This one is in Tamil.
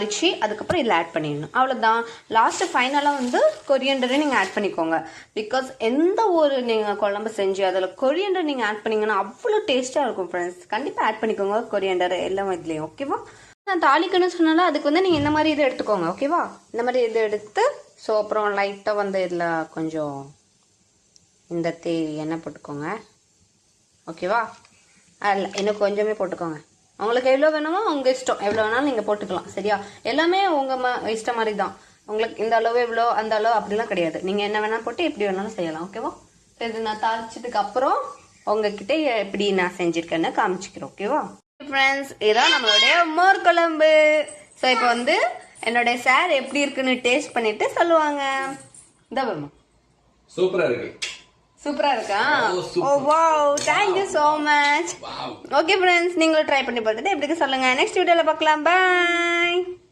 வச்சு அதுக்கப்புறம் இதில் ஆட் பண்ணிடணும். அவ்வளோதான். லாஸ்ட்டு ஃபைனலாக வந்து கொரியண்டரை நீங்கள் ஆட் பண்ணிக்கோங்க. பிகாஸ் எந்த ஒரு நீங்கள் குழம்பு செஞ்சு அதில் கொரியண்டர் நீங்கள் ஆட் பண்ணிங்கன்னா அவ்வளோ டேஸ்ட்டாக இருக்கும் ஃப்ரெண்ட்ஸ். கண்டிப்பாக ஆட் பண்ணிக்கோங்க கொரியண்டர் எல்லாம் இதுலேயும். ஓகேவா? நான் தாளிக்கணும்னு சொன்னாலும் அதுக்கு வந்து நீங்கள் இந்த மாதிரி இதை எடுத்துக்கோங்க. ஓகேவா? இந்த மாதிரி இதை எடுத்து ஸோ அப்புறம் லைட்டாக வந்து இதில் கொஞ்சம் இந்த எண்ணெய் போட்டுக்கோங்க. ஓகேவா? அதில் இன்னும் கொஞ்சமே போட்டுக்கோங்க. உங்களுக்கு எவ்வளோ வேணுமோ உங்கள் இஷ்டம், எவ்வளோ வேணாலும் நீங்கள் போட்டுக்கலாம். சரியா? எல்லாமே உங்கள் இஷ்டம் மாதிரி தான். உங்களுக்கு இந்த அளவு இவ்வளோ அந்த அளவு அப்படிலாம் கிடையாது. நீங்கள் என்ன வேணாலும் போட்டு எப்படி வேணாலும் செய்யலாம். ஓகேவா? இது நான் தாளிச்சதுக்கு அப்புறம் உங்ககிட்ட எப்படி நான் செஞ்சுருக்கேன்னு காமிச்சிக்கிறேன். ஓகேவா ஃப்ரெண்ட்ஸ்? இதான் நம்மளுடைய மோர் குழம்பு. ஸோ இப்போ வந்து என்னுடைய சார் எப்படி இருக்குன்னு டேஸ்ட் பண்ணிட்டு சொல்லுவாங்க. இந்த வேமா சூப்பரா இருக்கு. சூப்பரா இருக்கா? ஓ wow, thank you so much. Okay friends, நீங்களும் ட்ரை பண்ணி பார்த்துட்டு எப்படி சொல்லுங்க. நெக்ஸ்ட் வீடியோல பார்க்கலாம். பை.